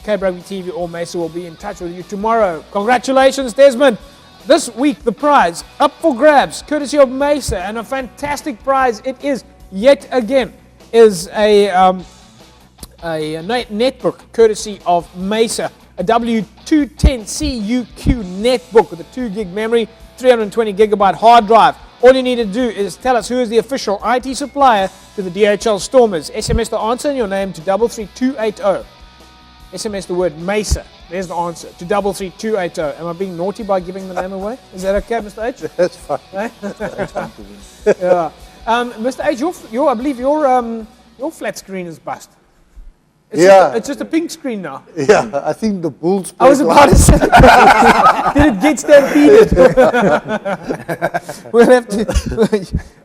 Cape Rugby TV or Mesa will be in touch with you tomorrow. Congratulations, Desmond. This week, the prize up for grabs, courtesy of Mesa, and a fantastic prize it is yet again, is a netbook courtesy of Mesa, a W210 CUQ netbook with a 2 gig memory, 320 gigabyte hard drive. All you need to do is tell us who is the official IT supplier to the DHL Stormers. SMS the answer and your name to 33280. SMS the word Mesa. There's the answer to 33280. Am I being naughty by giving the name away? Is that okay, Mr. H? That's fine. Yeah. Mr. H, I believe your flat screen is bust. It's just a pink screen now. Yeah, I think the Bulls. I was about to say, did it get stampeded? We'll have to.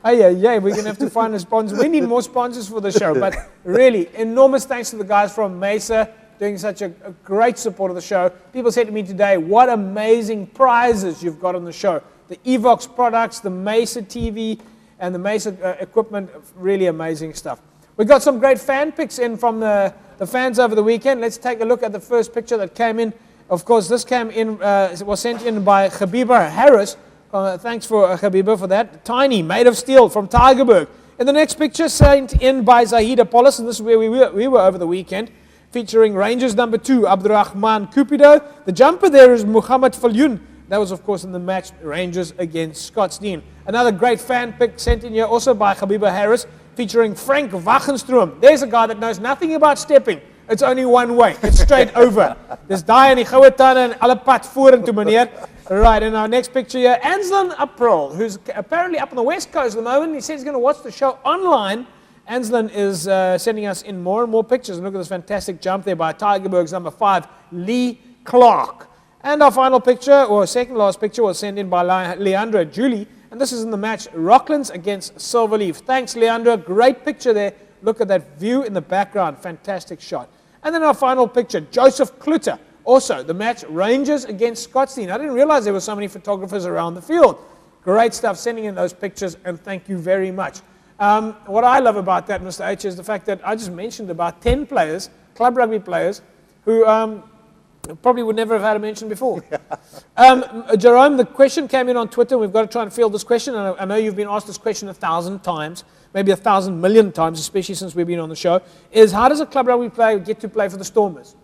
We're going to have to find a sponsor. We need more sponsors for the show. But really, enormous thanks to the guys from Mesa doing such a great support of the show. People said to me today, what amazing prizes you've got on the show. The Evox products, the Mesa TV, and the Mesa equipment. Really amazing stuff. We got some great fan pics in from the fans over the weekend. Let's take a look at the first picture that came in. Of course, this came in, was sent in by Habiba Harris. Thanks for Habiba for that. Tiny, made of steel from Tigerberg. In the next picture, sent in by Zahida Polis, and this is where we were over the weekend, featuring Rangers number 2, Abdurrahman Cupido. The jumper there is Muhammad Falyun. That was, of course, in the match Rangers against Scottsdene. Another great fan pic sent in here also by Habiba Harris, featuring Frank Wagenstroom. There's a guy that knows nothing about stepping. It's only one way. It's straight over. There's daai in die goue tande en alle pad vorentoe, meneer. Right, in our next picture here, Anslin April, who's apparently up on the West Coast at the moment. He says he's going to watch the show online. Anslin is sending us in more and more pictures. And look at this fantastic jump there by Tigerberg's number 5, Lee Clark. And our final picture, or second last picture, was sent in by Leandra Julie. And this is in the match Rocklands against Silverleaf. Thanks, Leandra. Great picture there. Look at that view in the background. Fantastic shot. And then our final picture, Joseph Kluter. Also, the match Rangers against Scottsdene. I didn't realize there were so many photographers around the field. Great stuff, sending in those pictures, and thank you very much. What I love about that, Mr. H, is the fact that I just mentioned about 10 players, club rugby players, who probably would never have had a mention before. Jerome, the question came in on Twitter. We've got to try and field this question. And I know you've been asked this question 1,000 times, maybe 1,000 million times, especially since we've been on the show, is how does a club rugby player get to play for the Stormers?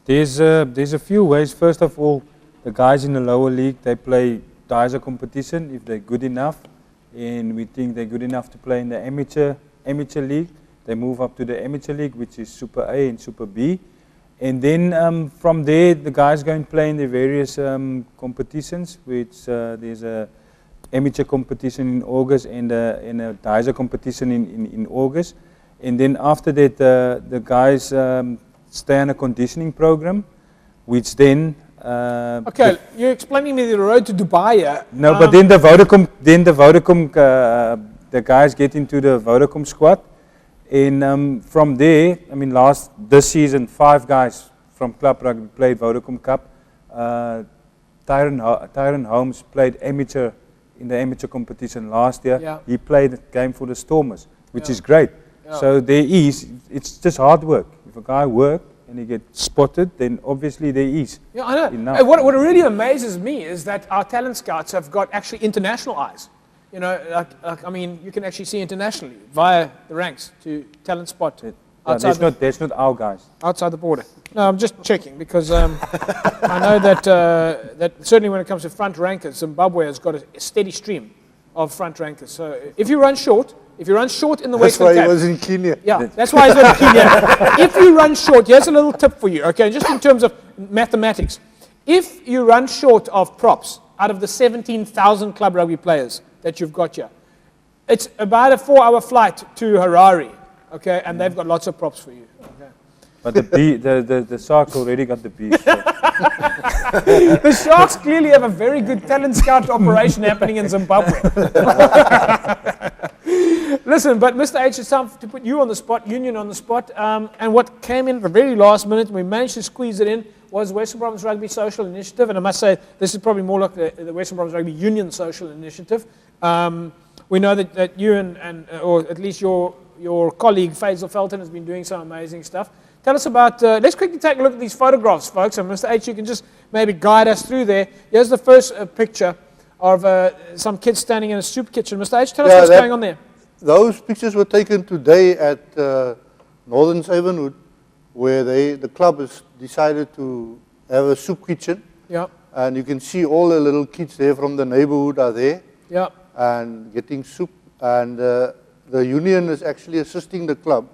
There's a few ways. First of all, the guys in the lower league, they play DISA competition if they're good enough. And we think they're good enough to play in the amateur league. They move up to the amateur league, which is Super A and Super B. And then from there, the guys go and play in the various competitions, which there's a amateur competition in August and a DISA competition in August. And then after that, the guys stay on a conditioning program, which then... okay, you're explaining me the road to Dubai. No, but then the Vodacom, the guys get into the Vodacom squad. And from there, I mean, this season, 5 guys from Club Rugby played Vodacom Cup. Tyron Holmes played amateur in the amateur competition last year. Yeah. He played a game for the Stormers, which is great. Yeah. So it's just hard work. If a guy works and he gets spotted, then obviously there is. Yeah, I know. enough. Hey, what really amazes me is that our talent scouts have got actually international eyes. You know, I mean, you can actually see internationally via the ranks to talent spot outside. That's not our guys. Outside the border. No, I'm just checking because I know that that certainly when it comes to front rankers, Zimbabwe has got a steady stream of front rankers. So if you run short in the That's Western why Cape, he was in Kenya. yeah, that's why he's in Kenya. If you run short, here's a little tip for you, okay, just in terms of mathematics. If you run short of props out of the 17,000 club rugby players that you've got here, it's about a 4-hour flight to Harare, okay, and they've got lots of props for you. Okay. But the Sharks already got the beef. So. The Sharks clearly have a very good talent scout operation happening in Zimbabwe. Listen, but Mr. H, it's time to put you on the spot, Union on the spot, and what came in at the very last minute, we managed to squeeze it in, was Western Province Rugby Social Initiative, and I must say, this is probably more like the Western Province Rugby Union Social Initiative. We know that you or at least your colleague Faisal Felton has been doing some amazing stuff. Tell us about, let's quickly take a look at these photographs, folks, and Mr. H, you can just maybe guide us through there. Here's the first picture of some kids standing in a soup kitchen. Mr. H, tell us what's going on there. Those pictures were taken today at Northern Avonwood, where the club has decided to have a soup kitchen. Yeah. And you can see all the little kids there from the neighborhood are there. Yeah. And getting soup. And the union is actually assisting the club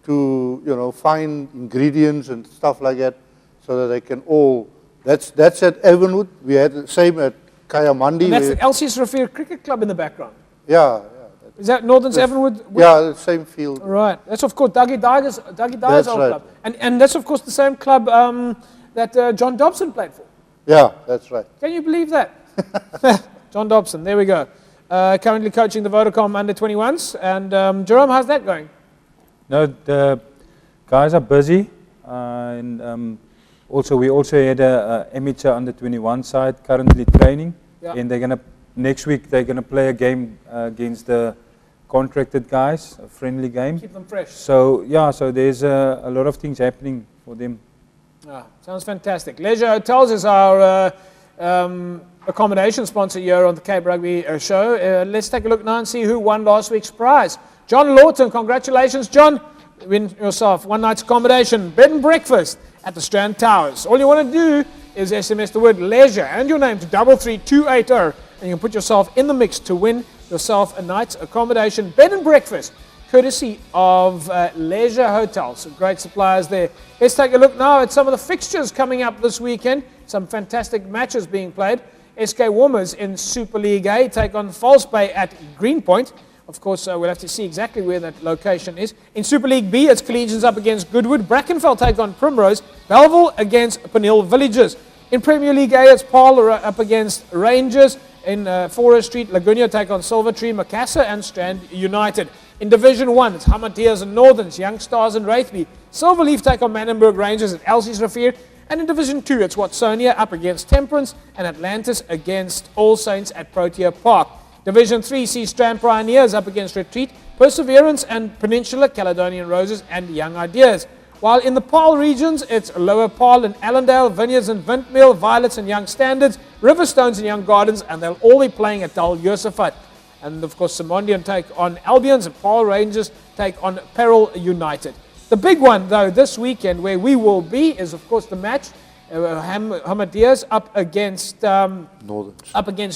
to, you know, find ingredients and stuff like that, so that they can all. That's at Avonwood. We had the same at Kayamandi. And that's the LCS Rafir Cricket Club in the background. Yeah. Is that Northern's Avonwood? Yeah, the same field. Right. That's of course Dougie Dyer's old right. club, and that's of course the same club that John Dobson played for. Yeah, that's right. Can you believe that? John Dobson. There we go. Currently coaching the Vodacom under-21s, and Jerome, how's that going? No, the guys are busy, and also we also had a amateur under-21 side currently training, and next week they're gonna play a game against the contracted guys, a friendly game. Keep them fresh. So yeah, so there's a lot of things happening for them. Sounds fantastic. Leisure Hotels is our accommodation sponsor here on the Cape Rugby show. Let's take a look now and see who won last week's prize. John Lawton, congratulations, John. Win yourself one night's accommodation, bed and breakfast at the Strand Towers. All you want to do is SMS the word leisure and your name to 33280, and you can put yourself in the mix to win yourself a night's accommodation, bed and breakfast, courtesy of Leisure Hotels. Some great suppliers there. Let's take a look now at some of the fixtures coming up this weekend. Some fantastic matches being played. SK Warmers in Super League A take on False Bay at Greenpoint. Of course, we'll have to see exactly where that location is. In Super League B, it's Collegians up against Goodwood. Brackenfell take on Primrose. Belleville against Peniel Villages. In Premier League A, it's Paarl up against Rangers. In Forest Street, Laguna take on Silvertree, Macassar and Strand United. In Division 1, it's Hamadias and Northerns, Young Stars and Wraithby. Silverleaf take on Manenberg Rangers at Elsie's Rafir. And in Division 2, it's Watsonia up against Temperance and Atlantis against All Saints at Protea Park. Division 3 sees Strand Pioneers up against Retreat, Perseverance and Peninsula, Caledonian Roses and Young Ideas. While in the Paarl regions, it's Lower Paarl and Allendale, Vineyards and Vintmill, Violets and Young Standards, Riverstones and Young Gardens, and they'll all be playing at Dal Yosafat. And of course, Simondian take on Albions and Paarl Rangers take on Peril United. The big one, though, this weekend where we will be is, of course, the match. Hamadias up against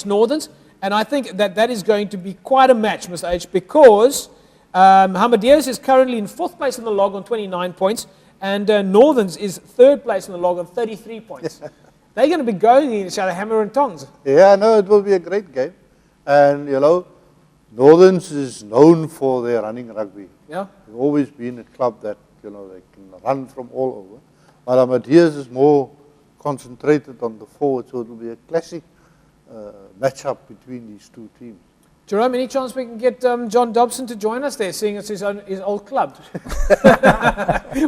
Northerns. And I think that is going to be quite a match, Mr. H, because Hamadias is currently in 4th place in the log on 29 points, and Northerns is 3rd place in the log on 33 points. They're going to be going at each other hammer and tongs. Yeah, no, it will be a great game. And, you know, Northerns is known for their running rugby. Yeah. They've always been a club that, you know, they can run from all over. While Hamadias is more concentrated on the forward, so it will be a classic matchup between these two teams. Jerome, any chance we can get John Dobson to join us there, seeing it's his old club?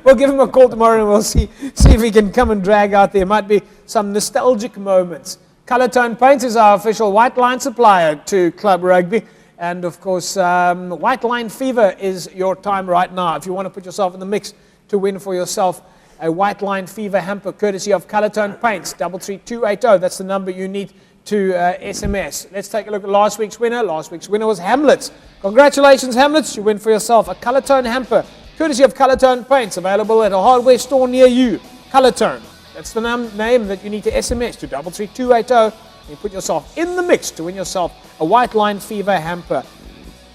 We'll give him a call tomorrow and we'll see if he can come and drag out there. Might be some nostalgic moments. Colour Tone Paints is our official white line supplier to Club Rugby. And of course, White Line Fever is your time right now if you want to put yourself in the mix to win for yourself a White Line Fever hamper courtesy of Colortone Paints, 33280. That's the number you need to SMS. Let's take a look at last week's winner. Last week's winner was Hamlets. Congratulations, Hamlets. You win for yourself a Colortone hamper courtesy of Colortone Paints, available at a hardware store near you. Colortone. That's the name that you need to SMS to 33280. You put yourself in the mix to win yourself a White Line Fever hamper.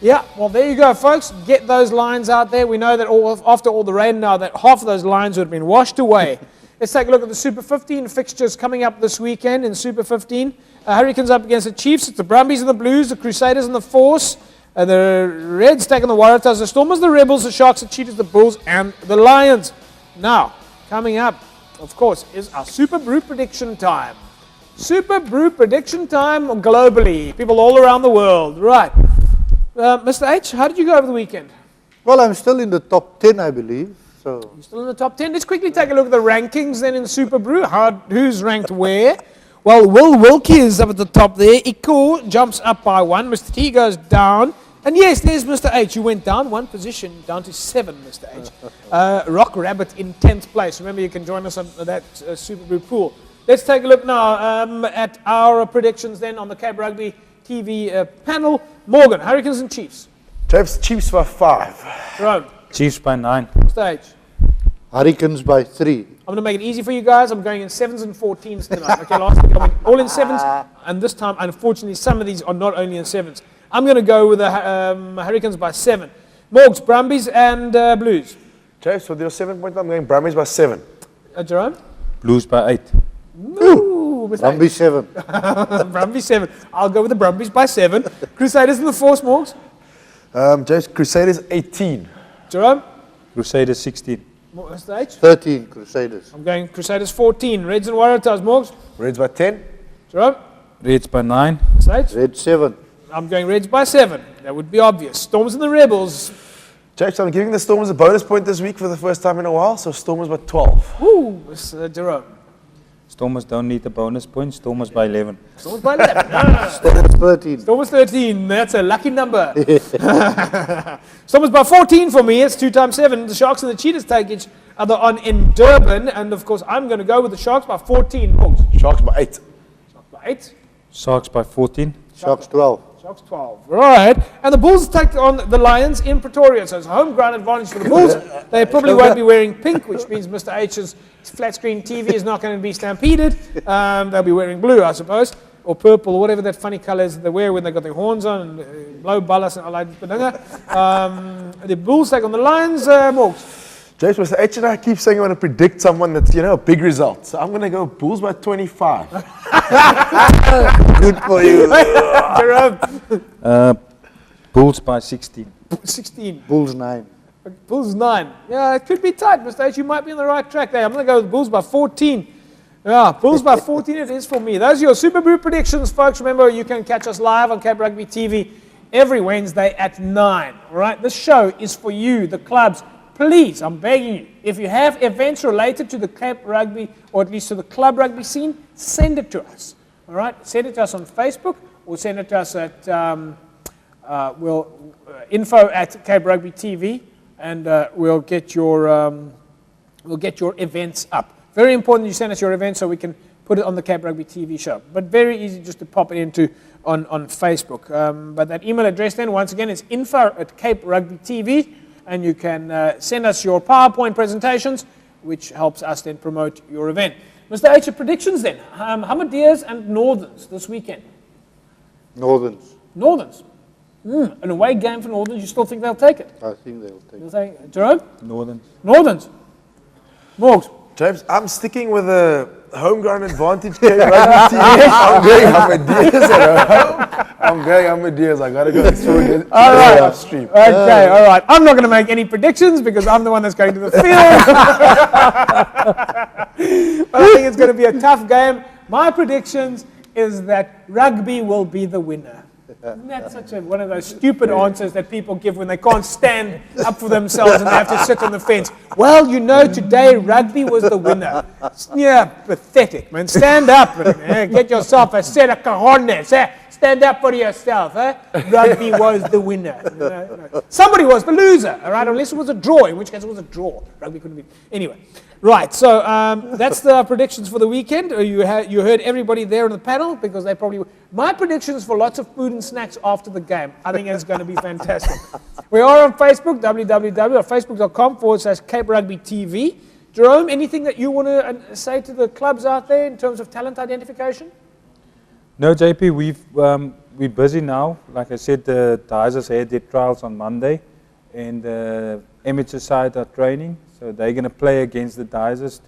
Yeah, well, there you go, folks. Get those lines out there. We know that after all the rain now, that half of those lines would have been washed away. Let's take a look at the Super 15 fixtures coming up this weekend in Super 15. Hurricanes up against the Chiefs. It's the Brumbies and the Blues, the Crusaders and the Force, the Reds taking the Waratahs, the Stormers, the Rebels, the Sharks, the Cheetahs, the Bulls, and the Lions. Now, coming up, of course, is our Super Brew prediction time. Super Brew prediction time globally. People all around the world. Right. Mr. H, how did you go over the weekend? Well, I'm still in the top 10, I believe. So you're still in the top 10. Let's quickly take a look at the rankings then in Super Brew. Who's ranked where? Well, Will Wilkie is up at the top there. Iko jumps up by 1. Mr. T goes down. And yes, there's Mr. H, who went down 1 position, down to 7, Mr. H. Rock Rabbit in 10th place. Remember, you can join us on that Super Brew pool. Let's take a look now at our predictions then on the Cape Rugby TV panel. Morgan, Hurricanes and Chiefs. Chiefs by 5. Jerome. Chiefs by 9. Mr. H. Hurricanes by 3. I'm going to make it easy for you guys. I'm going in 7s and 14s tonight. Okay, last week I went all in 7s, and this time, unfortunately, some of these are not only in 7s. I'm going to go with the Hurricanes by 7. Morgs, Brumbies and Blues. Chiefs, with your 7 points, I'm going Brumbies by 7. Jerome? Blues by 8. Ooh, Brumbies 7. Brumbies 7. I'll go with the Brumbies by 7. Crusaders and the Force, Morgs. James, Crusaders 18. Jerome? Crusaders 16. Mr. H? 13, Crusaders. I'm going Crusaders 14. Reds and Waratahs, Morgs. Reds by 10. Jerome? Reds by 9. Mr. H? Reds 7. I'm going Reds by 7. That would be obvious. Stormers and the Rebels. James, I'm giving the Stormers a bonus point this week for the first time in a while, so Stormers by 12. Woo, Mr. Jerome. Stormers don't need a bonus point. Stormers by 11. Stormers by 11. No. Stormers 13. Stormers 13. That's a lucky number. Stormers by 14 for me. It's 2 times 7. The Sharks and the Cheetahs take each other on in Durban. And, of course, I'm going to go with the Sharks by 14. Sharks by 8. Sharks by 8. Sharks by 14. Sharks 12. Sharks 12. Right. And the Bulls take on the Lions in Pretoria. So it's a home ground advantage for the Bulls. They probably won't be wearing pink, which means Mr. H's flat screen TV is not going to be stampeded. They'll be wearing blue, I suppose, or purple, or whatever that funny color is they wear when they've got their horns on, and blow ballas and all that. The Bulls take on the Lions. Morgs. James, Mr. H and I keep saying I want to predict someone that's, a big result. So I'm going to go Bulls by 25. Good for you. Jerome. Bulls by 16. 16. Bulls 9. Bulls 9. Yeah, it could be tight, Mr. H. You might be on the right track there. I'm going to go with Bulls by 14. Yeah, Bulls by 14 it is for me. Those are your Super Brew predictions, folks. Remember, you can catch us live on Cape Rugby TV every Wednesday at 9. All right? This show is for you, the clubs. Please, I'm begging you, if you have events related to the Cape Rugby, or at least to the club rugby scene, send it to us. All right? Send it to us on Facebook, or send it to us at info at Cape Rugby TV, and we'll get your events up. Very important you send us your events so we can put it on the Cape Rugby TV show. But very easy just to pop it into on Facebook. But that email address then, once again, is info at Cape Rugby TV. And you can send us your PowerPoint presentations, which helps us then promote your event. Mr. H, predictions then. Hamadiers and Northerns this weekend. Northerns. Northerns. An away game for Northerns, you still think they'll take it? I think they'll take You'll say, Jerome? Northerns. Northerns. Morgs. James, I'm sticking with the home ground advantage. I'm going Hamadiers at home. I'm going Hamadiers. I got to go through it. All right. Upstream. Okay, all right. I'm not going to make any predictions because I'm the one that's going to the field. But I think it's going to be a tough game. My predictions is that rugby will be the winner. Isn't that such one of those stupid answers that people give when they can't stand up for themselves and they have to sit on the fence? Well, today rugby was the winner. Yeah, pathetic, man. Stand up and get yourself a set of cojones. stand up for yourself. Rugby was the winner. No. Somebody was the loser, all right? Unless it was a draw, in which case it was a draw. Rugby couldn't be. Anyway, right. So that's the predictions for the weekend. You heard everybody there on the panel because they probably. My predictions for lots of food and snacks after the game. I think it's going to be fantastic. We are on Facebook, www.facebook.com/Cape Rugby TV. Jerome, anything that you want to say to the clubs out there in terms of talent identification? No, JP, we're busy now. Like I said, the Dizers had their trials on Monday, and the amateur side are training, so they're going to play against the Dizers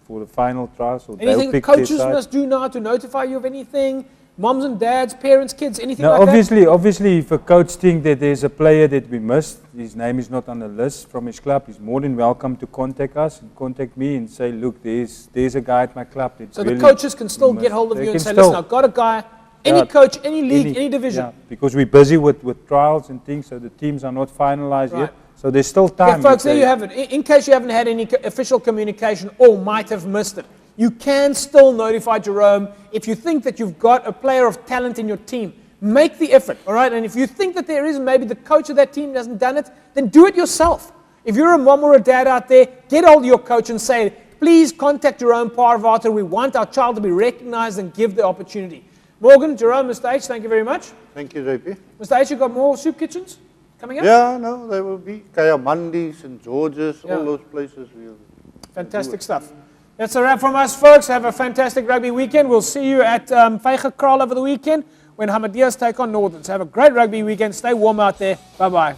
for the final trials. So anything the coaches must do now to notify you of anything? Moms and dads, parents, kids, anything like that? Obviously, if a coach thinks that there's a player that we missed, his name is not on the list from his club, he's more than welcome to contact us and contact me and say, look, there's a guy at my club. So the coaches can still get hold of you and say, listen, I've got a guy, any coach, any league, any division. Yeah, because we're busy with trials and things, so the teams are not finalized yet. So there's still time. Yeah, folks, there you have it. In case you haven't had any official communication or might have missed it, you can still notify Jerome if you think that you've got a player of talent in your team. Make the effort, all right? And if you think that there is, maybe the coach of that team hasn't done it, then do it yourself. If you're a mom or a dad out there, get hold of your coach and say, please contact Jerome Parvater. We want our child to be recognized and give the opportunity. Morgan, Jerome, Mr. H, thank you very much. Thank you, JP. Mr. H, you got more soup kitchens coming up? Yeah, no, there will be Kayamandi, St. George's, all those places. Fantastic stuff. That's a wrap from us, folks. Have a fantastic rugby weekend. We'll see you at Vijay Kraal over the weekend when Ahmadiyya's take on Northerns. Have a great rugby weekend. Stay warm out there. Bye-bye.